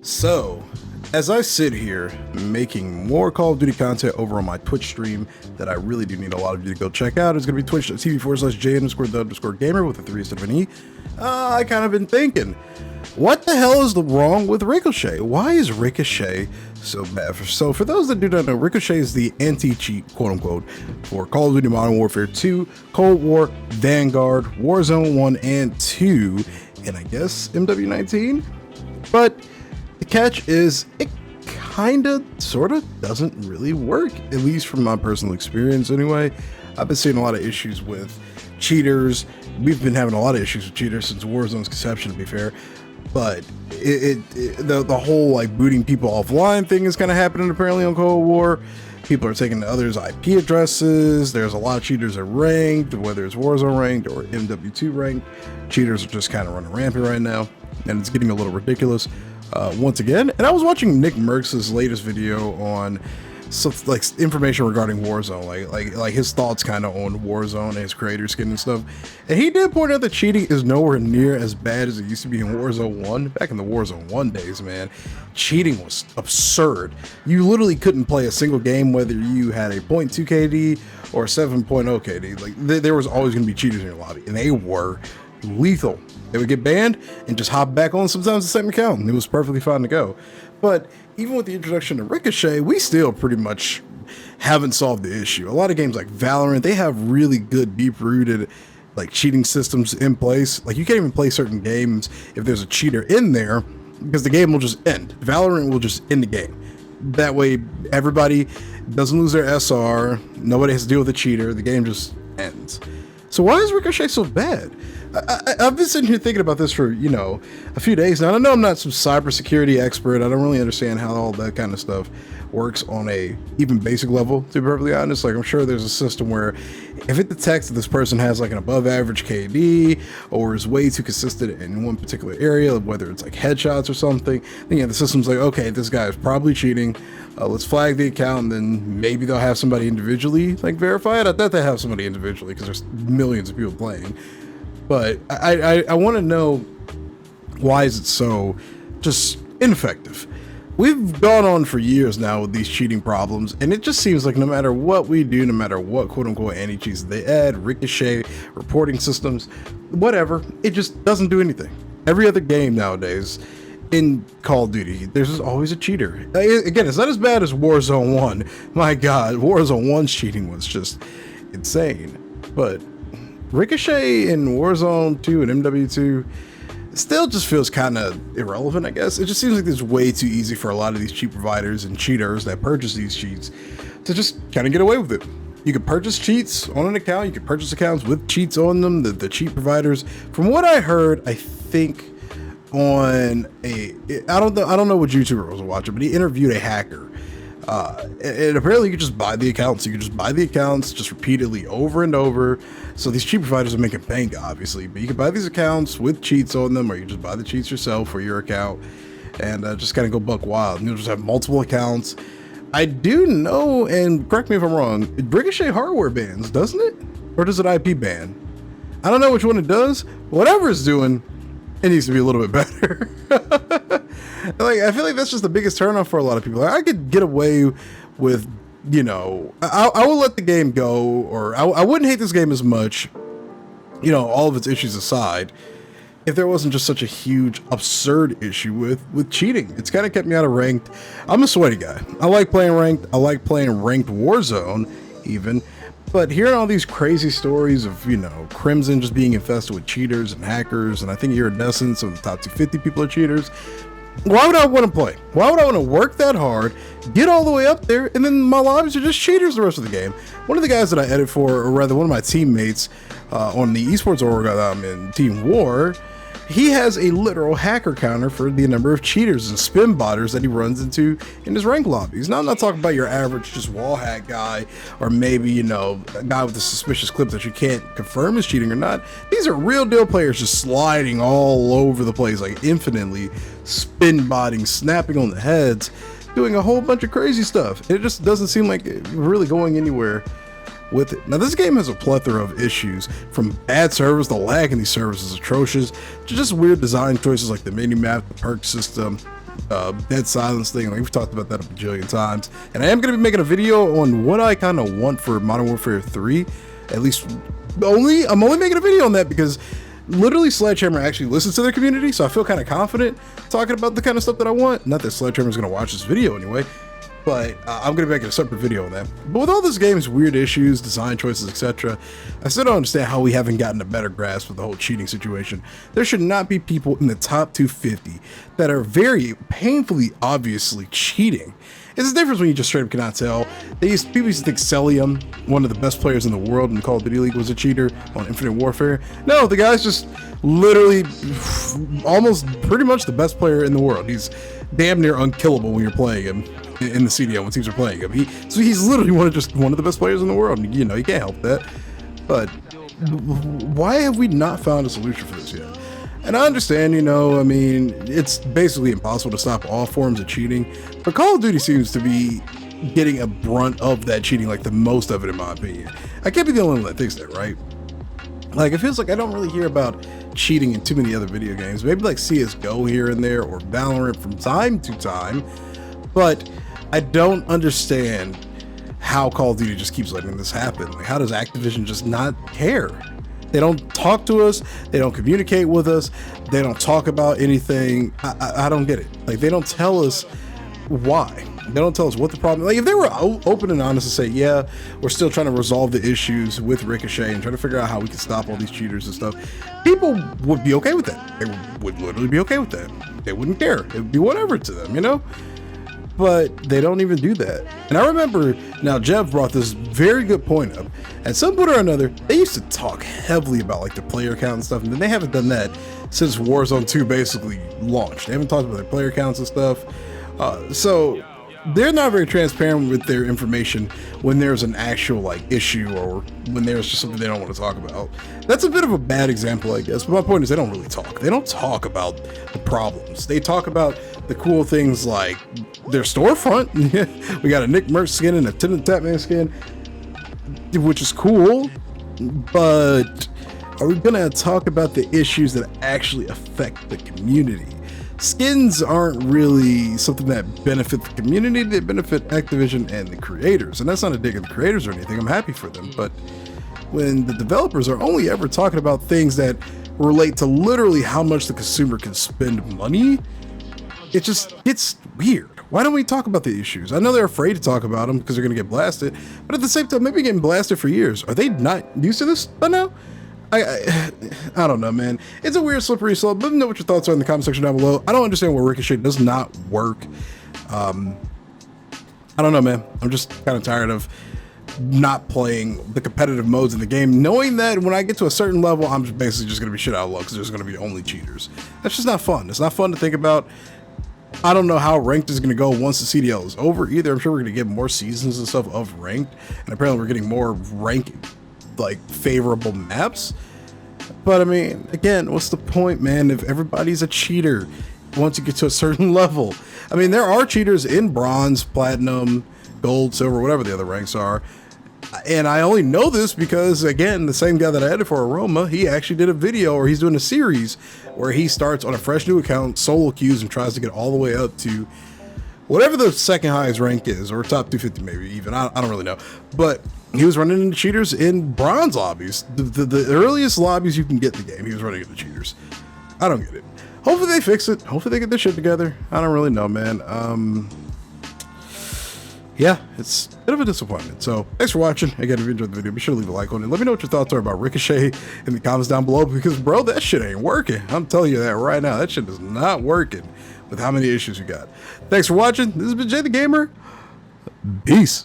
So, as I sit here making more Call of Duty content over on my Twitch stream that I really do need a lot of you to go check out, it's going to be twitch.tv/J_the_gamer with a 3 instead of an E. I kind of been thinking, what the hell is wrong with Ricochet? Why is Ricochet so bad? So for those that do not know, Ricochet is the anti-cheat, quote unquote, for Call of Duty Modern Warfare 2, Cold War, Vanguard, Warzone 1 and 2, and I guess MW19. But the catch is, it kinda, sorta doesn't really work, at least from my personal experience anyway. I've been seeing a lot of issues with cheaters. We've been having a lot of issues with cheaters since Warzone's conception, to be fair. But the whole like booting people offline thing is kind of happening apparently on Cold War. People are taking others' IP addresses. There's a lot of cheaters at ranked, whether it's Warzone ranked or MW2 ranked. Cheaters are just kind of running rampant right now, and it's getting a little ridiculous once again. And I was watching Nick Merckx's latest video on like information regarding Warzone, like his thoughts kind of on Warzone and his creator skin and stuff. And he did point out that cheating is nowhere near as bad as it used to be in Warzone 1. Back in the Warzone 1 days, man, cheating was absurd. You literally couldn't play a single game whether you had a 0.2 KD or a 7.0 KD. Like there was always going to be cheaters in your lobby, and they were lethal. They would get banned and just hop back on sometimes the same account, and it was perfectly fine to go. But even with the introduction of Ricochet, we still pretty much haven't solved the issue. A lot of games like Valorant, they have really good, deep-rooted like cheating systems in place. Like you can't even play certain games if there's a cheater in there, because the game will just end. Valorant will just end the game. That way, everybody doesn't lose their SR. Nobody has to deal with a cheater. The game just ends. So why is Ricochet so bad? I've been sitting here thinking about this for, a few days now. I know I'm not some cybersecurity expert. I don't really understand how all that kind of stuff works on a even basic level, to be perfectly honest. Like, I'm sure there's a system where if it detects that this person has like an above average KD or is way too consistent in one particular area, whether it's like headshots or something, then the system's like, okay, this guy is probably cheating. Let's flag the account, and then maybe they'll have somebody individually like verify it. I thought they have somebody individually because there's millions of people playing. But I want to know, why is it so just ineffective? We've gone on for years now with these cheating problems, and it just seems like no matter what we do, no matter what quote-unquote anti-cheats they add, Ricochet, reporting systems, whatever, it just doesn't do anything. Every other game nowadays in Call of Duty, there's just always a cheater. Again, it's not as bad as Warzone 1. My God, Warzone 1's cheating was just insane. But Ricochet in Warzone 2 and MW2 still just feels kind of irrelevant, I guess. It just seems like it's way too easy for a lot of these cheat providers and cheaters that purchase these cheats to just kind of get away with it. You can purchase cheats on an account, you can purchase accounts with cheats on them, the cheat providers. From what I heard, I think on I don't know what YouTuber was watching, but he interviewed a hacker. And apparently you can just buy the accounts. You can just buy the accounts just repeatedly over and over. So these cheat providers are making bank, obviously, but you can buy these accounts with cheats on them, or you just buy the cheats yourself for your account and just kind of go buck wild. You'll just have multiple accounts. I do know, and correct me if I'm wrong, Ricochet hardware bans, doesn't it? Or does it IP ban? I don't know which one it does. Whatever it's doing, it needs to be a little bit better. Like, I feel like that's just the biggest turnoff for a lot of people. I could get away with, I will let the game go, or I wouldn't hate this game as much, all of its issues aside, if there wasn't just such a huge, absurd issue with cheating. It's kind of kept me out of ranked. I'm a sweaty guy. I like playing ranked. I like playing ranked Warzone, even. But hearing all these crazy stories of, Crimson just being infested with cheaters and hackers, and I think Iridescent, some of the top 250 people are cheaters. Why would I want to play? Why would I want to work that hard, get all the way up there, and then my lobbies are just cheaters the rest of the game? One of the guys that I edit for, or rather one of my teammates on the esports org in Team War, he has a literal hacker counter for the number of cheaters and spin botters that he runs into in his rank lobbies. Now, I'm not talking about your average just wall hack guy, or maybe, a guy with a suspicious clip that you can't confirm is cheating or not. These are real deal players just sliding all over the place, like infinitely, spin botting, snapping on the heads, doing a whole bunch of crazy stuff. It just doesn't seem like it's really going anywhere with it. Now, this game has a plethora of issues, from bad servers, the lag in these servers is atrocious, to just weird design choices like the mini map, the perk system, dead silence thing. Like, we've talked about that a bajillion times. And I am going to be making a video on what I kind of want for Modern Warfare 3. At least, I'm only making a video on that because literally Sledgehammer actually listens to their community, so I feel kind of confident talking about the kind of stuff that I want. Not that Sledgehammer's going to watch this video anyway, but I'm going to make a separate video on that. But with all this game's weird issues, design choices, etc., I still don't understand how we haven't gotten a better grasp of the whole cheating situation. There should not be people in the top 250 that are very painfully obviously cheating. It's the difference when you just straight up cannot tell. People used to think Celium, one of the best players in the world in the Call of Duty League, was a cheater on Infinite Warfare. No, the guy's just literally almost pretty much the best player in the world. He's damn near unkillable when you're playing him in the CDL when teams are playing him. So he's literally one of the best players in the world. You know, you can't help that. But why have we not found a solution for this yet? And I understand, you know, I mean, it's basically impossible to stop all forms of cheating, but Call of Duty seems to be getting a brunt of that cheating, like the most of it, in my opinion. I can't be the only one that thinks that, right? Like, it feels like I don't really hear about cheating in too many other video games. Maybe like CSGO here and there, or Valorant from time to time, but I don't understand how Call of Duty just keeps letting this happen. Like, how does Activision just not care? They don't talk to us. They don't communicate with us. They don't talk about anything. I don't get it. Like, they don't tell us why. They don't tell us what the problem is. Like, if they were open and honest and say, yeah, we're still trying to resolve the issues with Ricochet and trying to figure out how we can stop all these cheaters and stuff, people would be okay with that. They would literally be okay with that. They wouldn't care. It would be whatever to them, you know? But they don't even do that. And I remember, now Jeff brought this very good point up. At some point or another, they used to talk heavily about like the player count and stuff, and then they haven't done that since Warzone 2 basically launched. They haven't talked about their player counts and stuff. So they're not very transparent with their information when there's an actual like issue or when there's just something they don't want to talk about. That's a bit of a bad example, I guess, but my point is they don't really talk. They don't talk about the problems. They talk about the cool things like their storefront. We got a Nick Merckx skin and a Tim the Tatman skin, which is cool, but are we gonna talk about the issues that actually affect the community? Skins aren't really something that benefit the community. They benefit Activision and the creators, and that's not a dig at the creators or anything. I'm happy for them, but when the developers are only ever talking about things that relate to literally how much the consumer can spend money, it just gets weird. Why don't we talk about the issues? I know they're afraid to talk about them because they're going to get blasted, but at the same time, maybe getting blasted for years. Are they not used to this by now? I don't know, man. It's a weird slippery slope. Let me know what your thoughts are in the comment section down below. I don't understand why Ricochet does not work. I don't know, man. I'm just kind of tired of not playing the competitive modes in the game, knowing that when I get to a certain level, I'm basically just going to be shit out of luck because there's going to be only cheaters. That's just not fun. It's not fun to think about. I don't know how ranked is going to go once the CDL is over either. I'm sure we're going to get more seasons and stuff of ranked, and apparently we're getting more rank like favorable maps. But I mean, again, what's the point, man, if everybody's a cheater once you get to a certain level? I mean, there are cheaters in bronze, platinum, gold, silver, whatever the other ranks are. And I only know this because, again, the same guy that I edited for Aroma, he actually did a video, or he's doing a series where he starts on a fresh new account, solo queues, and tries to get all the way up to whatever the second highest rank is, or top 250 maybe even. I don't really know. But he was running into cheaters in bronze lobbies. The earliest lobbies you can get in the game, he was running into cheaters. I don't get it. Hopefully they fix it. Hopefully they get their shit together. I don't really know, man. Yeah, it's a bit of a disappointment. So thanks for watching. Again, if you enjoyed the video, be sure to leave a like on it. Let me know what your thoughts are about Ricochet in the comments down below, because bro, that shit ain't working. I'm telling you that right now. That shit is not working with how many issues you got. Thanks for watching. This has been Jay the Gamer. Peace.